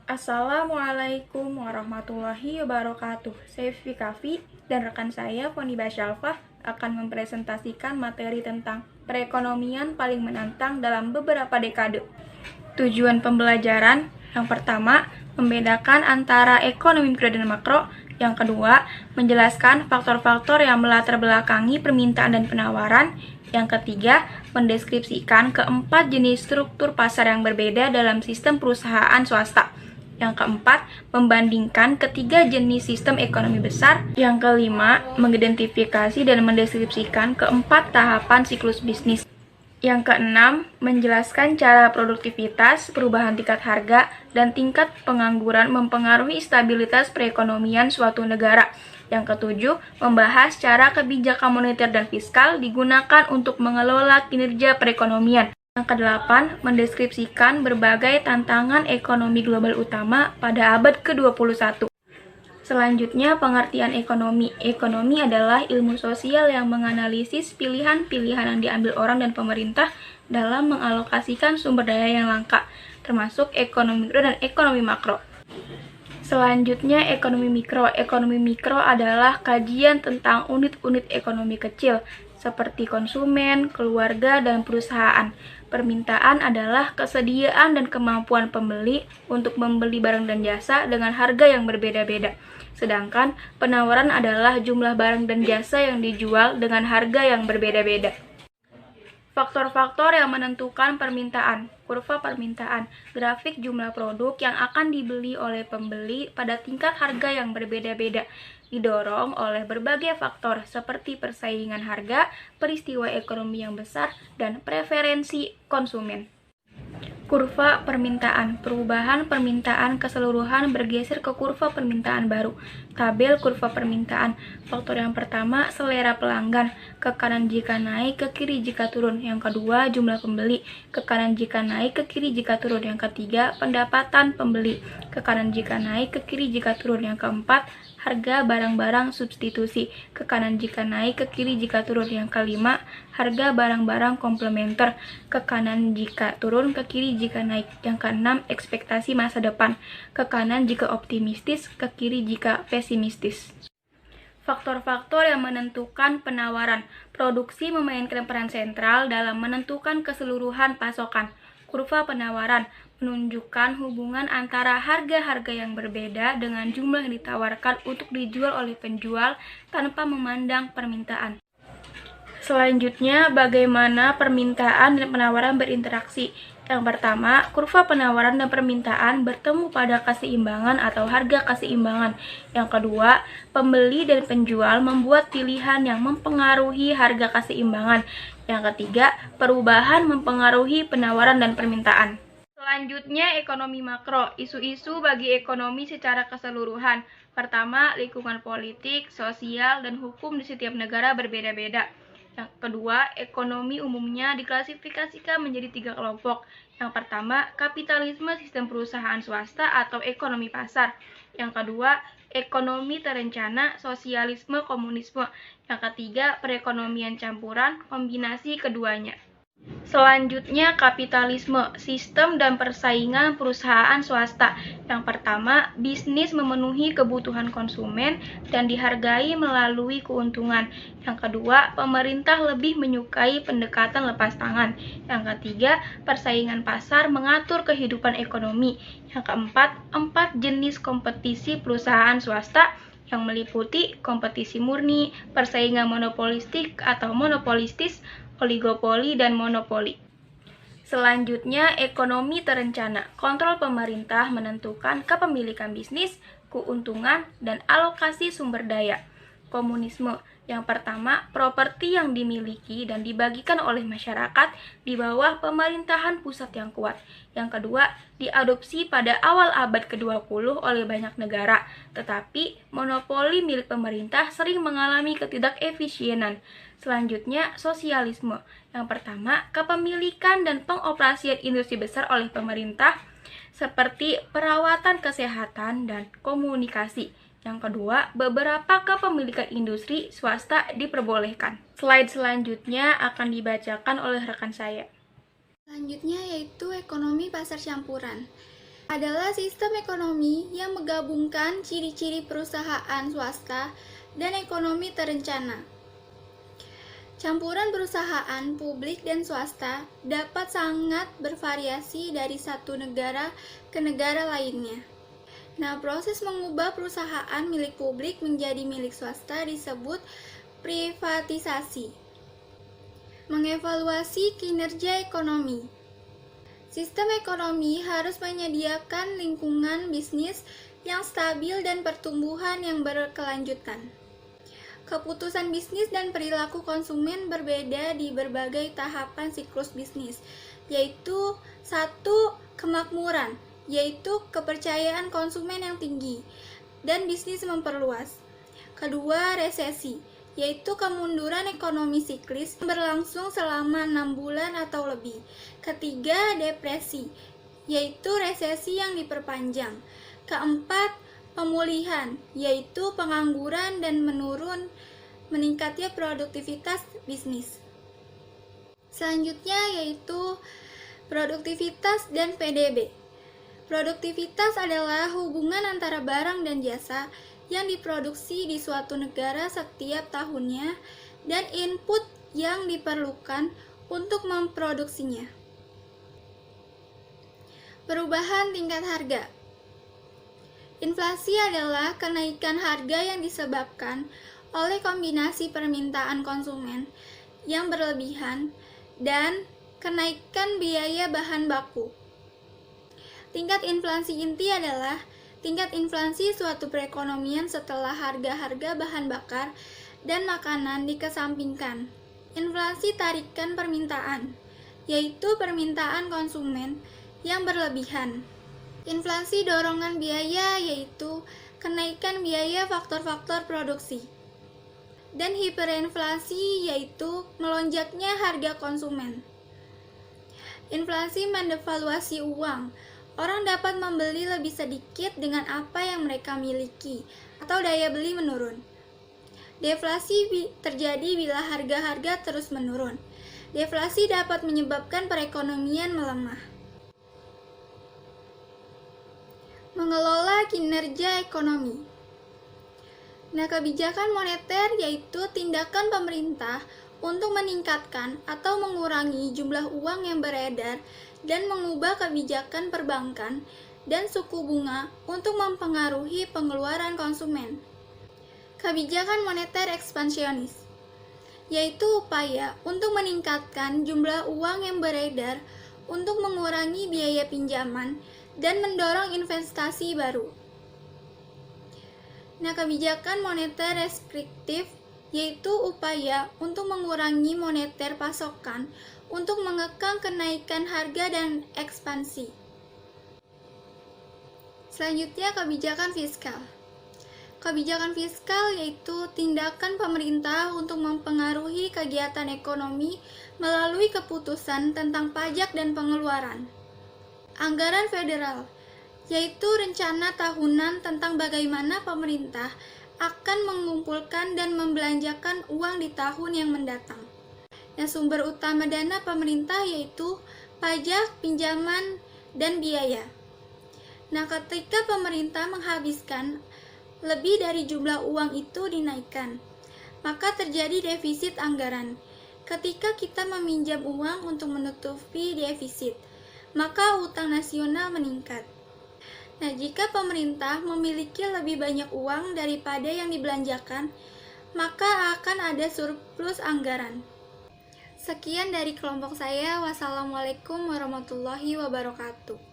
Assalamualaikum warahmatullahi wabarakatuh. Saya Vivi Kavi dan rekan saya Foni Basyalfah akan mempresentasikan materi tentang perekonomian paling menantang dalam beberapa dekade. Tujuan pembelajaran yang pertama, membedakan antara ekonomi mikro dan makro. Yang kedua, menjelaskan faktor-faktor yang melatar belakangi permintaan dan penawaran. Yang ketiga, mendeskripsikan keempat jenis struktur pasar yang berbeda dalam sistem perusahaan swasta. Yang keempat, membandingkan ketiga jenis sistem ekonomi besar. Yang kelima, mengidentifikasi dan mendeskripsikan keempat tahapan siklus bisnis. Yang keenam, menjelaskan cara produktivitas, perubahan tingkat harga, dan tingkat pengangguran mempengaruhi stabilitas perekonomian suatu negara. Yang ketujuh, membahas cara kebijakan moneter dan fiskal digunakan untuk mengelola kinerja perekonomian. Yang kedelapan, mendeskripsikan berbagai tantangan ekonomi global utama pada abad ke-21. Selanjutnya, pengertian ekonomi. Ekonomi adalah ilmu sosial yang menganalisis pilihan-pilihan yang diambil orang dan pemerintah dalam mengalokasikan sumber daya yang langka, termasuk ekonomi mikro dan ekonomi makro. Selanjutnya, ekonomi mikro. Ekonomi mikro adalah kajian tentang unit-unit ekonomi kecil, seperti konsumen, keluarga, dan perusahaan. Permintaan adalah kesediaan dan kemampuan pembeli untuk membeli barang dan jasa dengan harga yang berbeda-beda. Sedangkan penawaran adalah jumlah barang dan jasa yang dijual dengan harga yang berbeda-beda. Faktor-faktor yang menentukan permintaan. Kurva permintaan, grafik jumlah produk yang akan dibeli oleh pembeli pada tingkat harga yang berbeda-beda, didorong oleh berbagai faktor seperti persaingan harga, peristiwa ekonomi yang besar, dan preferensi konsumen. Kurva permintaan, perubahan permintaan keseluruhan bergeser ke kurva permintaan baru. Tabel kurva permintaan, faktor yang pertama selera pelanggan, ke kanan jika naik, ke kiri jika turun. Yang kedua, jumlah pembeli, ke kanan jika naik, ke kiri jika turun. Yang ketiga, pendapatan pembeli, ke kanan jika naik, ke kiri jika turun. Yang keempat, harga barang-barang substitusi, ke kanan jika naik, ke kiri jika turun. Yang kelima, harga barang-barang komplementer, ke kanan jika turun, ke kiri jika naik. Yang keenam, ekspektasi masa depan, ke kanan jika optimistis, ke kiri jika pesimistis. Faktor-faktor yang menentukan penawaran. Produksi memainkan peran sentral dalam menentukan keseluruhan pasokan. Kurva penawaran menunjukkan hubungan antara harga-harga yang berbeda dengan jumlah yang ditawarkan untuk dijual oleh penjual tanpa memandang permintaan. Selanjutnya, bagaimana permintaan dan penawaran berinteraksi. Yang pertama, kurva penawaran dan permintaan bertemu pada keseimbangan atau harga keseimbangan. Yang kedua, pembeli dan penjual membuat pilihan yang mempengaruhi harga keseimbangan. Yang ketiga, perubahan mempengaruhi penawaran dan permintaan. Selanjutnya, ekonomi makro, isu-isu bagi ekonomi secara keseluruhan. Pertama, lingkungan politik, sosial, dan hukum di setiap negara berbeda-beda. Yang kedua, ekonomi umumnya diklasifikasikan menjadi 3 kelompok. Yang pertama, kapitalisme sistem perusahaan swasta atau ekonomi pasar. Yang kedua, ekonomi terencana, sosialisme, komunisme. Yang ketiga, perekonomian campuran, kombinasi keduanya. Selanjutnya, kapitalisme, sistem dan persaingan perusahaan swasta. Yang pertama, bisnis memenuhi kebutuhan konsumen dan dihargai melalui keuntungan. Yang kedua, pemerintah lebih menyukai pendekatan lepas tangan. Yang ketiga, persaingan pasar mengatur kehidupan ekonomi. Yang keempat, 4 jenis kompetisi perusahaan swasta yang meliputi kompetisi murni, persaingan monopolistik atau monopolistis, oligopoli, dan monopoli. Selanjutnya, ekonomi terencana. Kontrol pemerintah menentukan kepemilikan bisnis, keuntungan, dan alokasi sumber daya. Komunisme. Yang pertama, properti yang dimiliki dan dibagikan oleh masyarakat di bawah pemerintahan pusat yang kuat. Yang kedua, diadopsi pada awal abad ke-20 oleh banyak negara, tetapi monopoli milik pemerintah sering mengalami ketidakefisienan. Selanjutnya, sosialisme. Yang pertama, kepemilikan dan pengoperasian industri besar oleh pemerintah seperti perawatan kesehatan dan komunikasi. Yang kedua, beberapa kepemilikan industri swasta diperbolehkan. Slide selanjutnya akan dibacakan oleh rekan saya. Selanjutnya yaitu ekonomi pasar campuran. adalah sistem ekonomi yang menggabungkan ciri-ciri perusahaan swasta dan ekonomi terencana. Campuran perusahaan publik dan swasta dapat sangat bervariasi dari satu negara ke negara lainnya. Nah, proses mengubah perusahaan milik publik menjadi milik swasta disebut privatisasi. Mengevaluasi kinerja ekonomi. Sistem ekonomi harus menyediakan lingkungan bisnis yang stabil dan pertumbuhan yang berkelanjutan. Keputusan bisnis dan perilaku konsumen berbeda di berbagai tahapan siklus bisnis, yaitu 1. Kemakmuran, yaitu kepercayaan konsumen yang tinggi, dan bisnis memperluas. 2. Resesi, yaitu kemunduran ekonomi siklis yang berlangsung selama 6 bulan atau lebih. 3. Depresi, yaitu resesi yang diperpanjang. 4. Pemulihan, yaitu pengangguran dan meningkatnya produktivitas bisnis. Selanjutnya yaitu produktivitas dan PDB. Produktivitas adalah hubungan antara barang dan jasa yang diproduksi di suatu negara setiap tahunnya dan input yang diperlukan untuk memproduksinya. Perubahan tingkat harga. Inflasi adalah kenaikan harga yang disebabkan oleh kombinasi permintaan konsumen yang berlebihan dan kenaikan biaya bahan baku. Tingkat inflasi inti adalah tingkat inflasi suatu perekonomian setelah harga-harga bahan bakar dan makanan dikesampingkan. Inflasi tarikan permintaan, yaitu permintaan konsumen yang berlebihan. Inflasi dorongan biaya, yaitu kenaikan biaya faktor-faktor produksi. Dan hiperinflasi, yaitu melonjaknya harga konsumen. Inflasi mendevaluasi uang. Orang dapat membeli lebih sedikit dengan apa yang mereka miliki, atau daya beli menurun. Deflasi terjadi bila harga-harga terus menurun. Deflasi dapat menyebabkan perekonomian melemah. Mengelola kinerja ekonomi. Nah, kebijakan moneter yaitu tindakan pemerintah untuk meningkatkan atau mengurangi jumlah uang yang beredar dan mengubah kebijakan perbankan dan suku bunga untuk mempengaruhi pengeluaran konsumen. Kebijakan moneter ekspansionis, yaitu upaya untuk meningkatkan jumlah uang yang beredar untuk mengurangi biaya pinjaman dan mendorong investasi baru. Nah, kebijakan moneter restriktif yaitu upaya untuk mengurangi moneter pasokan untuk mengekang kenaikan harga dan ekspansi. Selanjutnya, kebijakan fiskal. Kebijakan fiskal yaitu tindakan pemerintah untuk mempengaruhi kegiatan ekonomi melalui keputusan tentang pajak dan pengeluaran. Anggaran federal yaitu rencana tahunan tentang bagaimana pemerintah akan mengumpulkan dan membelanjakan uang di tahun yang mendatang. Yang sumber utama dana pemerintah yaitu pajak, pinjaman, dan biaya. Nah, ketika pemerintah menghabiskan lebih dari jumlah uang itu dinaikkan, maka terjadi defisit anggaran. Ketika kita meminjam uang untuk menutupi defisit, maka utang nasional meningkat. Nah, jika pemerintah memiliki lebih banyak uang daripada yang dibelanjakan, maka akan ada surplus anggaran. Sekian dari kelompok saya. Wassalamualaikum warahmatullahi wabarakatuh.